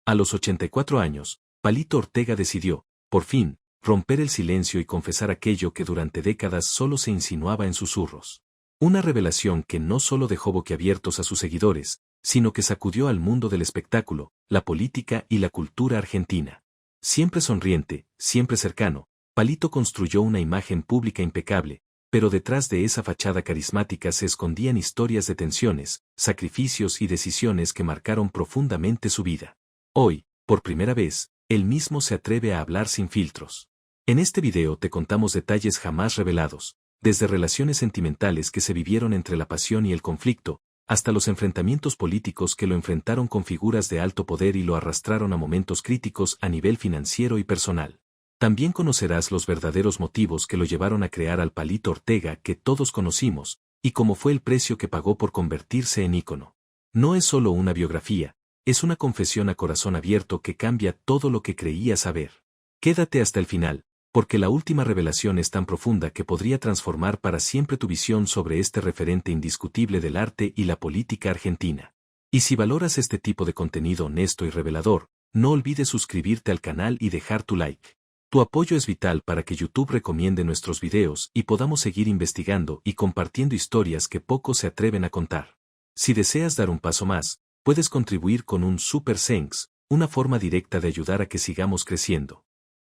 A los 84 años, Palito Ortega decidió, por fin, romper el silencio y confesar aquello que durante décadas solo se insinuaba en susurros. Una revelación que no solo dejó boquiabiertos a sus seguidores, sino que sacudió al mundo del espectáculo, la política y la cultura argentina. Siempre sonriente, siempre cercano, Palito construyó una imagen pública impecable, pero detrás de esa fachada carismática se escondían historias de tensiones, sacrificios y decisiones que marcaron profundamente su vida. Hoy, por primera vez, él mismo se atreve a hablar sin filtros. En este video te contamos detalles jamás revelados, desde relaciones sentimentales que se vivieron entre la pasión y el conflicto, hasta los enfrentamientos políticos que lo enfrentaron con figuras de alto poder y lo arrastraron a momentos críticos a nivel financiero y personal. También conocerás los verdaderos motivos que lo llevaron a crear al Palito Ortega que todos conocimos, y cómo fue el precio que pagó por convertirse en ícono. No es solo una biografía, es una confesión a corazón abierto que cambia todo lo que creías saber. Quédate hasta el final, porque la última revelación es tan profunda que podría transformar para siempre tu visión sobre este referente indiscutible del arte y la política argentina. Y si valoras este tipo de contenido honesto y revelador, no olvides suscribirte al canal y dejar tu like. Tu apoyo es vital para que YouTube recomiende nuestros videos y podamos seguir investigando y compartiendo historias que pocos se atreven a contar. Si deseas dar un paso más, puedes contribuir con un Super Thanks, una forma directa de ayudar a que sigamos creciendo.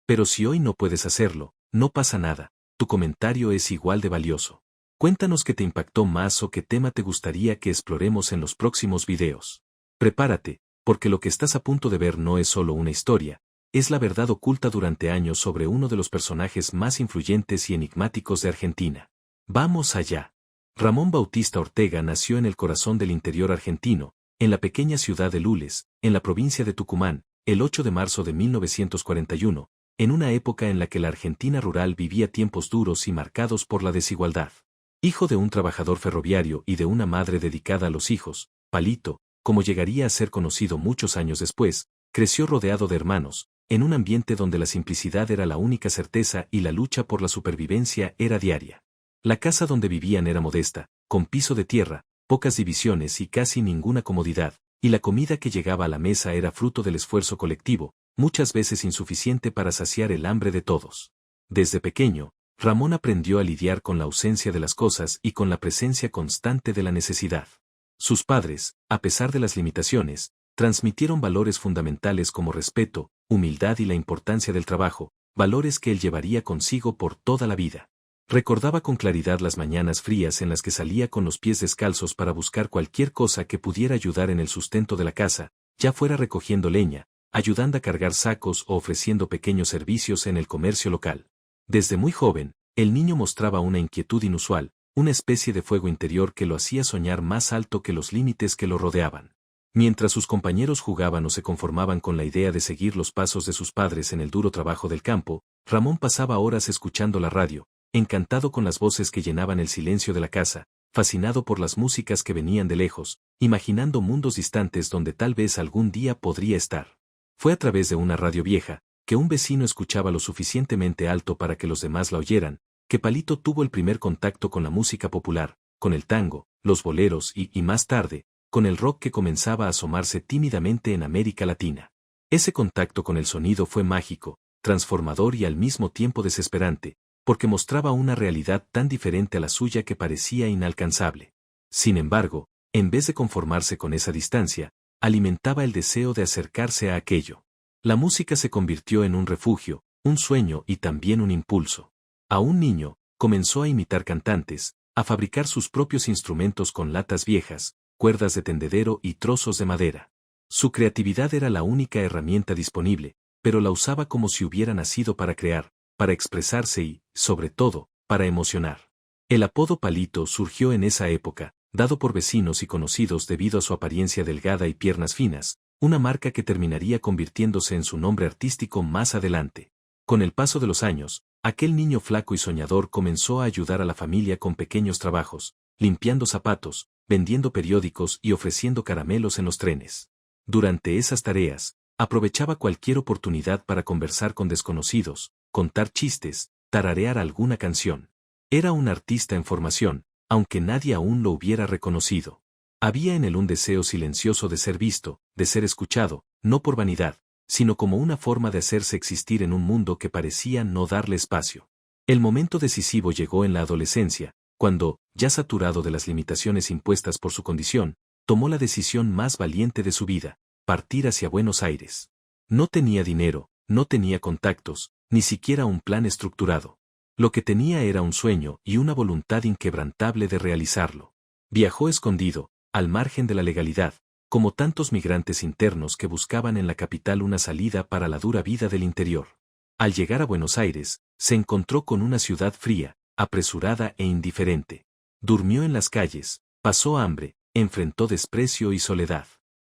Pero si hoy no puedes hacerlo, no pasa nada, tu comentario es igual de valioso. Cuéntanos qué te impactó más o qué tema te gustaría que exploremos en los próximos videos. Prepárate, porque lo que estás a punto de ver no es solo una historia, es la verdad oculta durante años sobre uno de los personajes más influyentes y enigmáticos de Argentina. ¡Vamos allá! Ramón Bautista Ortega nació en el corazón del interior argentino, en la pequeña ciudad de Lules, en la provincia de Tucumán, el 8 de marzo de 1941, en una época en la que la Argentina rural vivía tiempos duros y marcados por la desigualdad. Hijo de un trabajador ferroviario y de una madre dedicada a los hijos, Palito, como llegaría a ser conocido muchos años después, creció rodeado de hermanos, en un ambiente donde la simplicidad era la única certeza y la lucha por la supervivencia era diaria. La casa donde vivían era modesta, con piso de tierra, pocas divisiones y casi ninguna comodidad, y la comida que llegaba a la mesa era fruto del esfuerzo colectivo, muchas veces insuficiente para saciar el hambre de todos. Desde pequeño, Ramón aprendió a lidiar con la ausencia de las cosas y con la presencia constante de la necesidad. Sus padres, a pesar de las limitaciones, transmitieron valores fundamentales como respeto, humildad y la importancia del trabajo, valores que él llevaría consigo por toda la vida. Recordaba con claridad las mañanas frías en las que salía con los pies descalzos para buscar cualquier cosa que pudiera ayudar en el sustento de la casa, ya fuera recogiendo leña, ayudando a cargar sacos o ofreciendo pequeños servicios en el comercio local. Desde muy joven, el niño mostraba una inquietud inusual, una especie de fuego interior que lo hacía soñar más alto que los límites que lo rodeaban. Mientras sus compañeros jugaban o se conformaban con la idea de seguir los pasos de sus padres en el duro trabajo del campo, Ramón pasaba horas escuchando la radio, encantado con las voces que llenaban el silencio de la casa, fascinado por las músicas que venían de lejos, imaginando mundos distantes donde tal vez algún día podría estar. Fue a través de una radio vieja, que un vecino escuchaba lo suficientemente alto para que los demás la oyeran, que Palito tuvo el primer contacto con la música popular, con el tango, los boleros y más tarde, con el rock que comenzaba a asomarse tímidamente en América Latina. Ese contacto con el sonido fue mágico, transformador y al mismo tiempo desesperante, porque mostraba una realidad tan diferente a la suya que parecía inalcanzable. Sin embargo, en vez de conformarse con esa distancia, alimentaba el deseo de acercarse a aquello. La música se convirtió en un refugio, un sueño y también un impulso. A un niño, comenzó a imitar cantantes, a fabricar sus propios instrumentos con latas viejas, cuerdas de tendedero y trozos de madera. Su creatividad era la única herramienta disponible, pero la usaba como si hubiera nacido para crear, para expresarse y, sobre todo, para emocionar. El apodo Palito surgió en esa época, dado por vecinos y conocidos debido a su apariencia delgada y piernas finas, una marca que terminaría convirtiéndose en su nombre artístico más adelante. Con el paso de los años, aquel niño flaco y soñador comenzó a ayudar a la familia con pequeños trabajos, limpiando zapatos, vendiendo periódicos y ofreciendo caramelos en los trenes. Durante esas tareas, aprovechaba cualquier oportunidad para conversar con desconocidos, contar chistes, tararear alguna canción. Era un artista en formación, aunque nadie aún lo hubiera reconocido. Había en él un deseo silencioso de ser visto, de ser escuchado, no por vanidad, sino como una forma de hacerse existir en un mundo que parecía no darle espacio. El momento decisivo llegó en la adolescencia, cuando, ya saturado de las limitaciones impuestas por su condición, tomó la decisión más valiente de su vida, partir hacia Buenos Aires. No tenía dinero, no tenía contactos, ni siquiera un plan estructurado. Lo que tenía era un sueño y una voluntad inquebrantable de realizarlo. Viajó escondido, al margen de la legalidad, como tantos migrantes internos que buscaban en la capital una salida para la dura vida del interior. Al llegar a Buenos Aires, se encontró con una ciudad fría, apresurada e indiferente. Durmió en las calles, pasó hambre, enfrentó desprecio y soledad.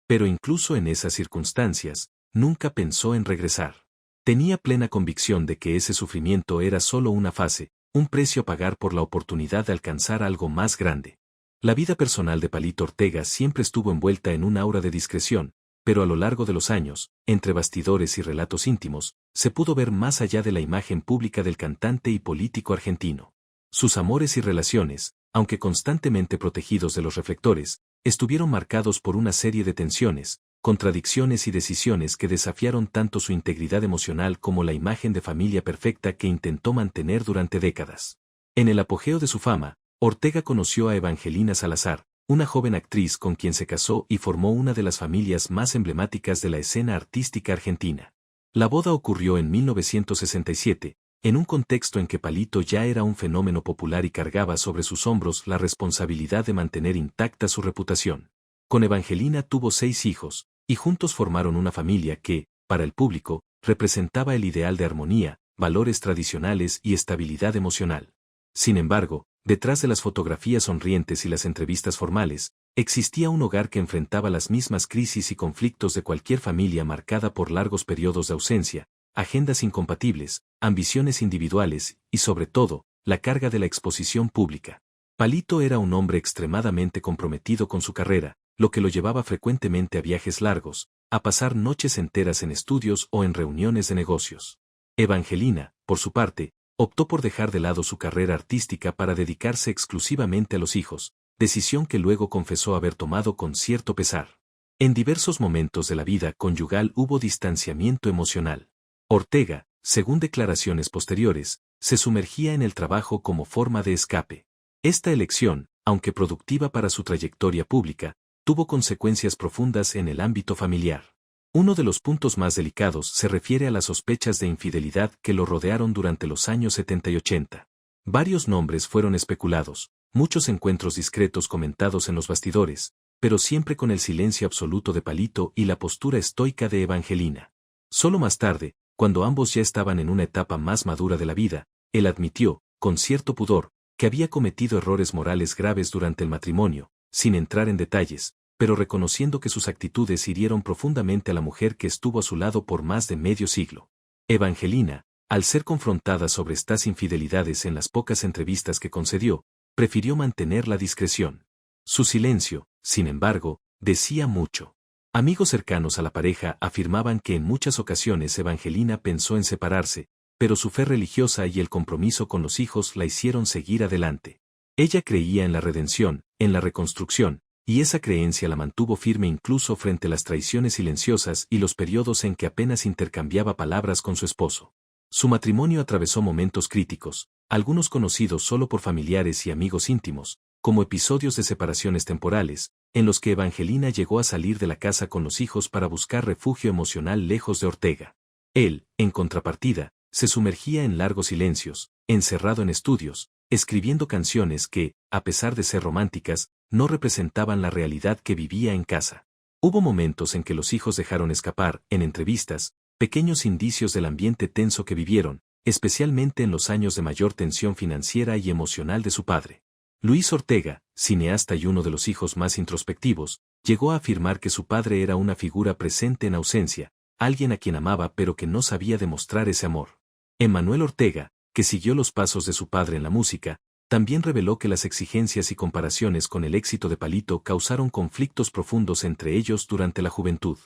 Pero incluso en esas circunstancias, nunca pensó en regresar. Tenía plena convicción de que ese sufrimiento era solo una fase, un precio a pagar por la oportunidad de alcanzar algo más grande. La vida personal de Palito Ortega siempre estuvo envuelta en un aura de discreción, pero a lo largo de los años, entre bastidores y relatos íntimos, se pudo ver más allá de la imagen pública del cantante y político argentino. Sus amores y relaciones, aunque constantemente protegidos de los reflectores, estuvieron marcados por una serie de tensiones, contradicciones y decisiones que desafiaron tanto su integridad emocional como la imagen de familia perfecta que intentó mantener durante décadas. En el apogeo de su fama, Ortega conoció a Evangelina Salazar, una joven actriz con quien se casó y formó una de las familias más emblemáticas de la escena artística argentina. La boda ocurrió en 1967, en un contexto en que Palito ya era un fenómeno popular y cargaba sobre sus hombros la responsabilidad de mantener intacta su reputación. Con Evangelina tuvo 6 hijos, y juntos formaron una familia que, para el público, representaba el ideal de armonía, valores tradicionales y estabilidad emocional. Sin embargo, detrás de las fotografías sonrientes y las entrevistas formales, existía un hogar que enfrentaba las mismas crisis y conflictos de cualquier familia marcada por largos periodos de ausencia, agendas incompatibles, ambiciones individuales y, sobre todo, la carga de la exposición pública. Palito era un hombre extremadamente comprometido con su carrera, lo que lo llevaba frecuentemente a viajes largos, a pasar noches enteras en estudios o en reuniones de negocios. Evangelina, por su parte, optó por dejar de lado su carrera artística para dedicarse exclusivamente a los hijos, decisión que luego confesó haber tomado con cierto pesar. En diversos momentos de la vida conyugal hubo distanciamiento emocional. Ortega, según declaraciones posteriores, se sumergía en el trabajo como forma de escape. Esta elección, aunque productiva para su trayectoria pública, tuvo consecuencias profundas en el ámbito familiar. Uno de los puntos más delicados se refiere a las sospechas de infidelidad que lo rodearon durante los años 70 y 80. Varios nombres fueron especulados, muchos encuentros discretos comentados en los bastidores, pero siempre con el silencio absoluto de Palito y la postura estoica de Evangelina. Solo más tarde, cuando ambos ya estaban en una etapa más madura de la vida, él admitió, con cierto pudor, que había cometido errores morales graves durante el matrimonio, sin entrar en detalles, pero reconociendo que sus actitudes hirieron profundamente a la mujer que estuvo a su lado por más de medio siglo. Evangelina, al ser confrontada sobre estas infidelidades en las pocas entrevistas que concedió, prefirió mantener la discreción. Su silencio, sin embargo, decía mucho. Amigos cercanos a la pareja afirmaban que en muchas ocasiones Evangelina pensó en separarse, pero su fe religiosa y el compromiso con los hijos la hicieron seguir adelante. Ella creía en la redención, en la reconstrucción, y esa creencia la mantuvo firme incluso frente a las traiciones silenciosas y los periodos en que apenas intercambiaba palabras con su esposo. Su matrimonio atravesó momentos críticos, algunos conocidos solo por familiares y amigos íntimos, como episodios de separaciones temporales, en los que Evangelina llegó a salir de la casa con los hijos para buscar refugio emocional lejos de Ortega. Él, en contrapartida, se sumergía en largos silencios, encerrado en estudios, escribiendo canciones que, a pesar de ser románticas, no representaban la realidad que vivía en casa. Hubo momentos en que los hijos dejaron escapar, en entrevistas, pequeños indicios del ambiente tenso que vivieron, especialmente en los años de mayor tensión financiera y emocional de su padre. Luis Ortega, cineasta y uno de los hijos más introspectivos, llegó a afirmar que su padre era una figura presente en ausencia, alguien a quien amaba pero que no sabía demostrar ese amor. Emmanuel Ortega, que siguió los pasos de su padre en la música, también reveló que las exigencias y comparaciones con el éxito de Palito causaron conflictos profundos entre ellos durante la juventud.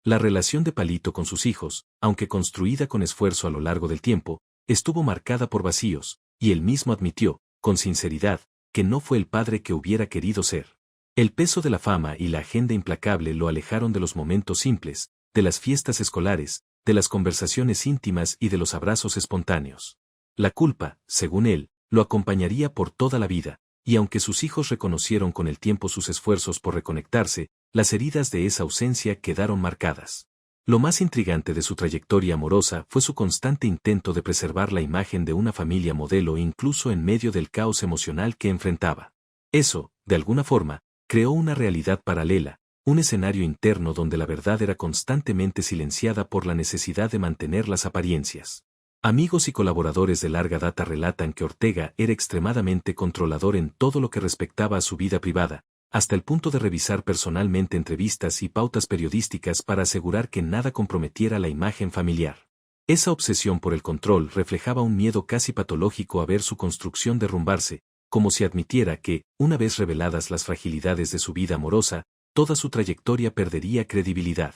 La relación de Palito con sus hijos, aunque construida con esfuerzo a lo largo del tiempo, estuvo marcada por vacíos, y él mismo admitió, con sinceridad, que no fue el padre que hubiera querido ser. El peso de la fama y la agenda implacable lo alejaron de los momentos simples, de las fiestas escolares, de las conversaciones íntimas y de los abrazos espontáneos. La culpa, según él, lo acompañaría por toda la vida, y aunque sus hijos reconocieron con el tiempo sus esfuerzos por reconectarse, las heridas de esa ausencia quedaron marcadas. Lo más intrigante de su trayectoria amorosa fue su constante intento de preservar la imagen de una familia modelo incluso en medio del caos emocional que enfrentaba. Eso, de alguna forma, creó una realidad paralela, un escenario interno donde la verdad era constantemente silenciada por la necesidad de mantener las apariencias. Amigos y colaboradores de larga data relatan que Ortega era extremadamente controlador en todo lo que respectaba a su vida privada, hasta el punto de revisar personalmente entrevistas y pautas periodísticas para asegurar que nada comprometiera la imagen familiar. Esa obsesión por el control reflejaba un miedo casi patológico a ver su construcción derrumbarse, como si admitiera que, una vez reveladas las fragilidades de su vida amorosa, toda su trayectoria perdería credibilidad.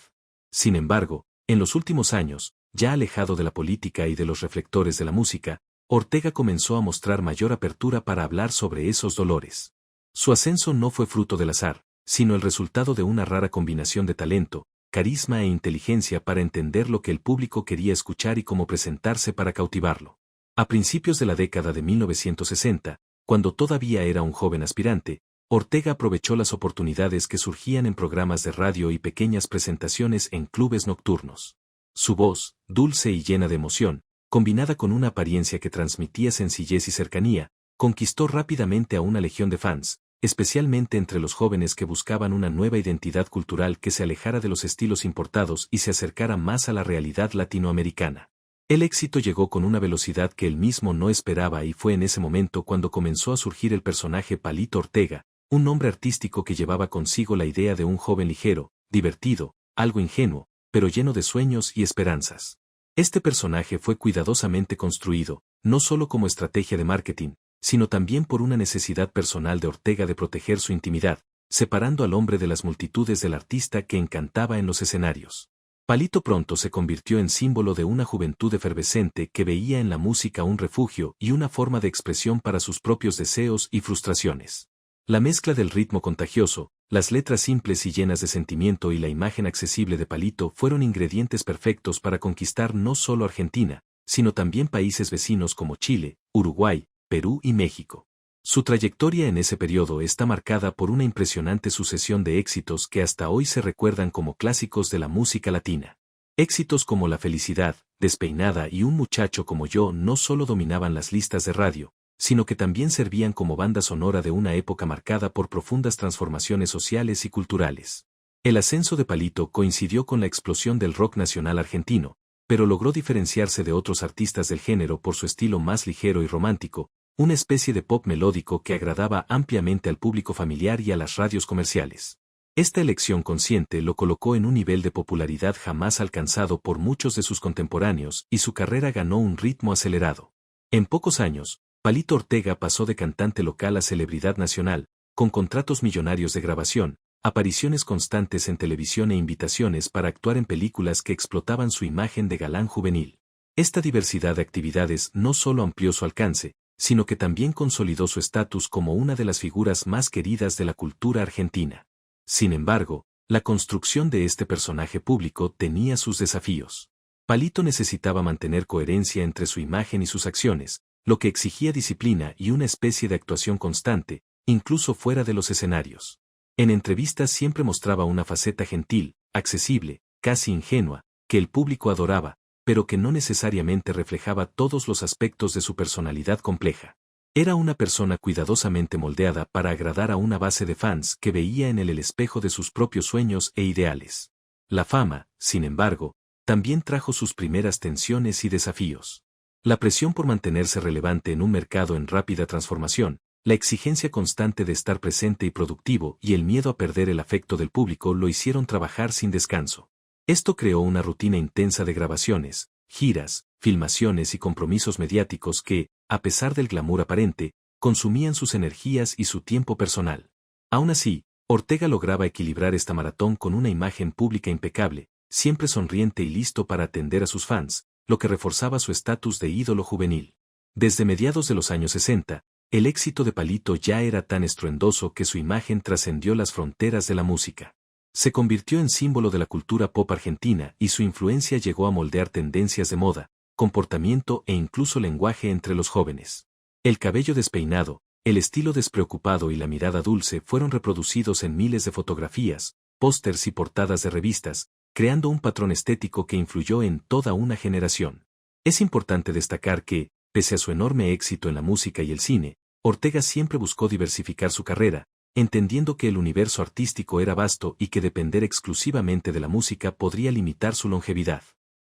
Sin embargo, en los últimos años, ya alejado de la política y de los reflectores de la música, Ortega comenzó a mostrar mayor apertura para hablar sobre esos dolores. Su ascenso no fue fruto del azar, sino el resultado de una rara combinación de talento, carisma e inteligencia para entender lo que el público quería escuchar y cómo presentarse para cautivarlo. A principios de la década de 1960, cuando todavía era un joven aspirante, Ortega aprovechó las oportunidades que surgían en programas de radio y pequeñas presentaciones en clubes nocturnos. Su voz, dulce y llena de emoción, combinada con una apariencia que transmitía sencillez y cercanía, conquistó rápidamente a una legión de fans, especialmente entre los jóvenes que buscaban una nueva identidad cultural que se alejara de los estilos importados y se acercara más a la realidad latinoamericana. El éxito llegó con una velocidad que él mismo no esperaba y fue en ese momento cuando comenzó a surgir el personaje Palito Ortega, un nombre artístico que llevaba consigo la idea de un joven ligero, divertido, algo ingenuo, pero lleno de sueños y esperanzas. Este personaje fue cuidadosamente construido, no solo como estrategia de marketing, sino también por una necesidad personal de Ortega de proteger su intimidad, separando al hombre de las multitudes del artista que encantaba en los escenarios. Palito pronto se convirtió en símbolo de una juventud efervescente que veía en la música un refugio y una forma de expresión para sus propios deseos y frustraciones. La mezcla del ritmo contagioso, las letras simples y llenas de sentimiento y la imagen accesible de Palito fueron ingredientes perfectos para conquistar no solo Argentina, sino también países vecinos como Chile, Uruguay, Perú y México. Su trayectoria en ese periodo está marcada por una impresionante sucesión de éxitos que hasta hoy se recuerdan como clásicos de la música latina. Éxitos como La Felicidad, Despeinada y Un Muchacho como Yo no solo dominaban las listas de radio, sino que también servían como banda sonora de una época marcada por profundas transformaciones sociales y culturales. El ascenso de Palito coincidió con la explosión del rock nacional argentino, pero logró diferenciarse de otros artistas del género por su estilo más ligero y romántico, una especie de pop melódico que agradaba ampliamente al público familiar y a las radios comerciales. Esta elección consciente lo colocó en un nivel de popularidad jamás alcanzado por muchos de sus contemporáneos y su carrera ganó un ritmo acelerado. En pocos años, Palito Ortega pasó de cantante local a celebridad nacional, con contratos millonarios de grabación, apariciones constantes en televisión e invitaciones para actuar en películas que explotaban su imagen de galán juvenil. Esta diversidad de actividades no solo amplió su alcance, sino que también consolidó su estatus como una de las figuras más queridas de la cultura argentina. Sin embargo, la construcción de este personaje público tenía sus desafíos. Palito necesitaba mantener coherencia entre su imagen y sus acciones, lo que exigía disciplina y una especie de actuación constante, incluso fuera de los escenarios. En entrevistas siempre mostraba una faceta gentil, accesible, casi ingenua, que el público adoraba, pero que no necesariamente reflejaba todos los aspectos de su personalidad compleja. Era una persona cuidadosamente moldeada para agradar a una base de fans que veía en él el espejo de sus propios sueños e ideales. La fama, sin embargo, también trajo sus primeras tensiones y desafíos. La presión por mantenerse relevante en un mercado en rápida transformación, la exigencia constante de estar presente y productivo y el miedo a perder el afecto del público lo hicieron trabajar sin descanso. Esto creó una rutina intensa de grabaciones, giras, filmaciones y compromisos mediáticos que, a pesar del glamour aparente, consumían sus energías y su tiempo personal. Aún así, Ortega lograba equilibrar esta maratón con una imagen pública impecable, siempre sonriente y listo para atender a sus fans, lo que reforzaba su estatus de ídolo juvenil. Desde mediados de los años 60, el éxito de Palito ya era tan estruendoso que su imagen trascendió las fronteras de la música. Se convirtió en símbolo de la cultura pop argentina y su influencia llegó a moldear tendencias de moda, comportamiento e incluso lenguaje entre los jóvenes. El cabello despeinado, el estilo despreocupado y la mirada dulce fueron reproducidos en miles de fotografías, pósters y portadas de revistas, creando un patrón estético que influyó en toda una generación. Es importante destacar que, pese a su enorme éxito en la música y el cine, Ortega siempre buscó diversificar su carrera, entendiendo que el universo artístico era vasto y que depender exclusivamente de la música podría limitar su longevidad.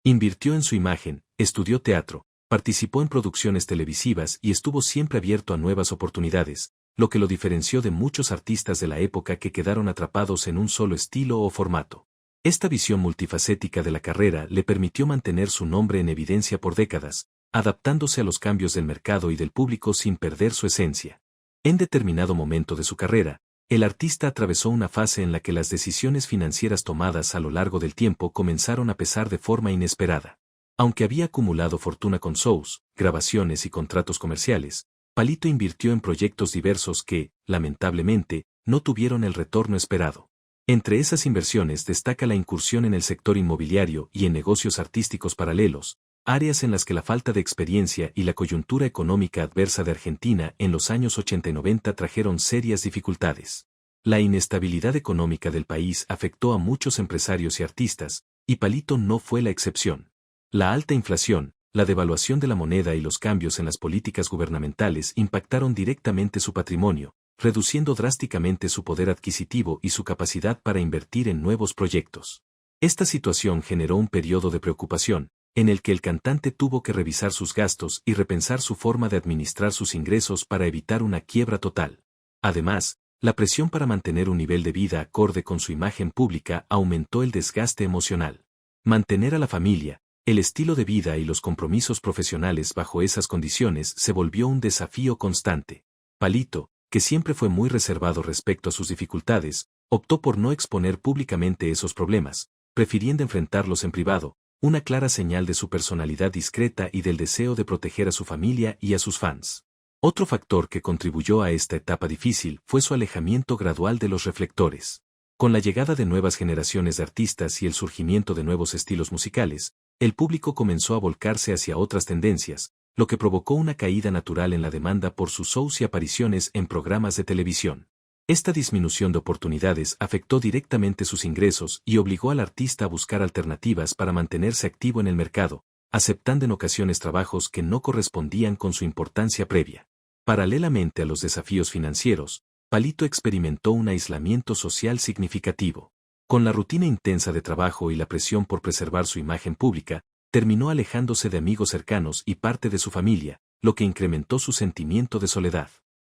Invirtió en su imagen, estudió teatro, participó en producciones televisivas y estuvo siempre abierto a nuevas oportunidades, lo que lo diferenció de muchos artistas de la época que quedaron atrapados en un solo estilo o formato. Esta visión multifacética de la carrera le permitió mantener su nombre en evidencia por décadas, adaptándose a los cambios del mercado y del público sin perder su esencia. En determinado momento de su carrera, el artista atravesó una fase en la que las decisiones financieras tomadas a lo largo del tiempo comenzaron a pesar de forma inesperada. Aunque había acumulado fortuna con shows, grabaciones y contratos comerciales, Palito invirtió en proyectos diversos que, lamentablemente, no tuvieron el retorno esperado. Entre esas inversiones destaca la incursión en el sector inmobiliario y en negocios artísticos paralelos, áreas en las que la falta de experiencia y la coyuntura económica adversa de Argentina en los años 80 y 90 trajeron serias dificultades. La inestabilidad económica del país afectó a muchos empresarios y artistas, y Palito no fue la excepción. La alta inflación, la devaluación de la moneda y los cambios en las políticas gubernamentales impactaron directamente su patrimonio, reduciendo drásticamente su poder adquisitivo y su capacidad para invertir en nuevos proyectos. Esta situación generó un periodo de preocupación, en el que el cantante tuvo que revisar sus gastos y repensar su forma de administrar sus ingresos para evitar una quiebra total. Además, la presión para mantener un nivel de vida acorde con su imagen pública aumentó el desgaste emocional. Mantener a la familia, el estilo de vida y los compromisos profesionales bajo esas condiciones se volvió un desafío constante. Palito, que siempre fue muy reservado respecto a sus dificultades, optó por no exponer públicamente esos problemas, prefiriendo enfrentarlos en privado, una clara señal de su personalidad discreta y del deseo de proteger a su familia y a sus fans. Otro factor que contribuyó a esta etapa difícil fue su alejamiento gradual de los reflectores. Con la llegada de nuevas generaciones de artistas y el surgimiento de nuevos estilos musicales, el público comenzó a volcarse hacia otras tendencias, lo que provocó una caída natural en la demanda por sus shows y apariciones en programas de televisión. Esta disminución de oportunidades afectó directamente sus ingresos y obligó al artista a buscar alternativas para mantenerse activo en el mercado, aceptando en ocasiones trabajos que no correspondían con su importancia previa. Paralelamente a los desafíos financieros, Palito experimentó un aislamiento social significativo. Con la rutina intensa de trabajo y la presión por preservar su imagen pública, terminó alejándose de amigos cercanos y parte de su familia, lo que incrementó su sentimiento de soledad.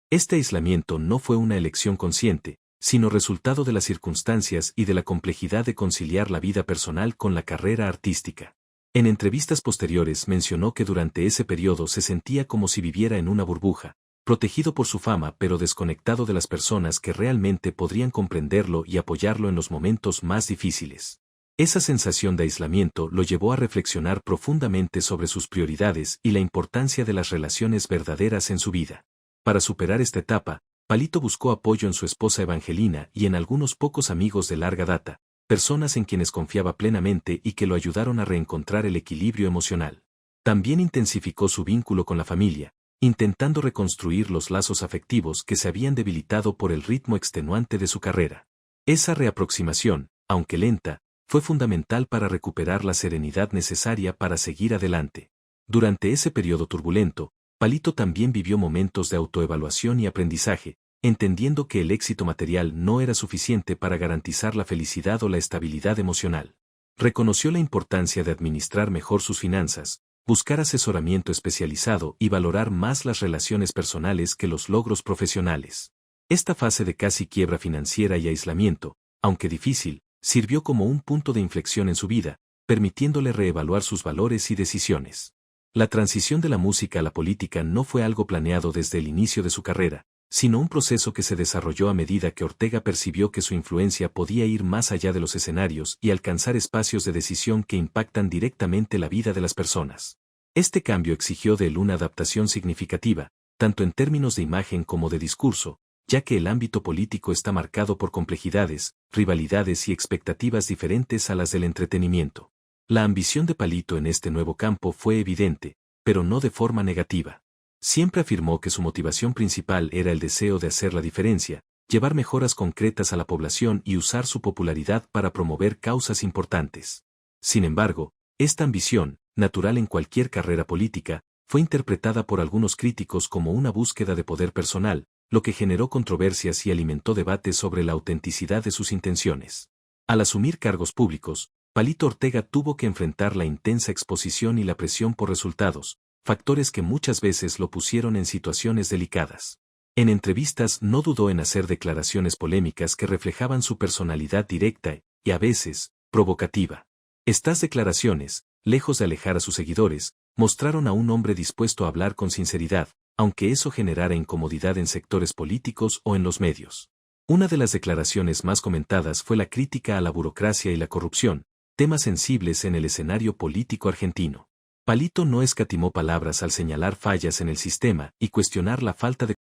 Este aislamiento no fue una elección consciente, sino resultado de las circunstancias y de la complejidad de conciliar la vida personal con la carrera artística. En entrevistas posteriores mencionó que durante ese periodo se sentía como si viviera en una burbuja, protegido por su fama pero desconectado de las personas que realmente podrían comprenderlo y apoyarlo en los momentos más difíciles. Esa sensación de aislamiento lo llevó a reflexionar profundamente sobre sus prioridades y la importancia de las relaciones verdaderas en su vida. Para superar esta etapa, Palito buscó apoyo en su esposa Evangelina y en algunos pocos amigos de larga data, personas en quienes confiaba plenamente y que lo ayudaron a reencontrar el equilibrio emocional. También intensificó su vínculo con la familia, intentando reconstruir los lazos afectivos que se habían debilitado por el ritmo extenuante de su carrera. Esa reaproximación, aunque lenta, fue fundamental para recuperar la serenidad necesaria para seguir adelante. Durante ese periodo turbulento, Palito también vivió momentos de autoevaluación y aprendizaje, entendiendo que el éxito material no era suficiente para garantizar la felicidad o la estabilidad emocional. Reconoció la importancia de administrar mejor sus finanzas, buscar asesoramiento especializado y valorar más las relaciones personales que los logros profesionales. Esta fase de casi quiebra financiera y aislamiento, aunque difícil, sirvió como un punto de inflexión en su vida, permitiéndole reevaluar sus valores y decisiones. La transición de la música a la política no fue algo planeado desde el inicio de su carrera, sino un proceso que se desarrolló a medida que Ortega percibió que su influencia podía ir más allá de los escenarios y alcanzar espacios de decisión que impactan directamente la vida de las personas. Este cambio exigió de él una adaptación significativa, tanto en términos de imagen como de discurso, ya que el ámbito político está marcado por complejidades, rivalidades y expectativas diferentes a las del entretenimiento. La ambición de Palito en este nuevo campo fue evidente, pero no de forma negativa. Siempre afirmó que su motivación principal era el deseo de hacer la diferencia, llevar mejoras concretas a la población y usar su popularidad para promover causas importantes. Sin embargo, esta ambición, natural en cualquier carrera política, fue interpretada por algunos críticos como una búsqueda de poder personal, lo que generó controversias y alimentó debates sobre la autenticidad de sus intenciones. Al asumir cargos públicos, Palito Ortega tuvo que enfrentar la intensa exposición y la presión por resultados, factores que muchas veces lo pusieron en situaciones delicadas. En entrevistas no dudó en hacer declaraciones polémicas que reflejaban su personalidad directa y, a veces, provocativa. Estas declaraciones, lejos de alejar a sus seguidores, mostraron a un hombre dispuesto a hablar con sinceridad, aunque eso generara incomodidad en sectores políticos o en los medios. Una de las declaraciones más comentadas fue la crítica a la burocracia y la corrupción, temas sensibles en el escenario político argentino. Palito no escatimó palabras al señalar fallas en el sistema y cuestionar la falta de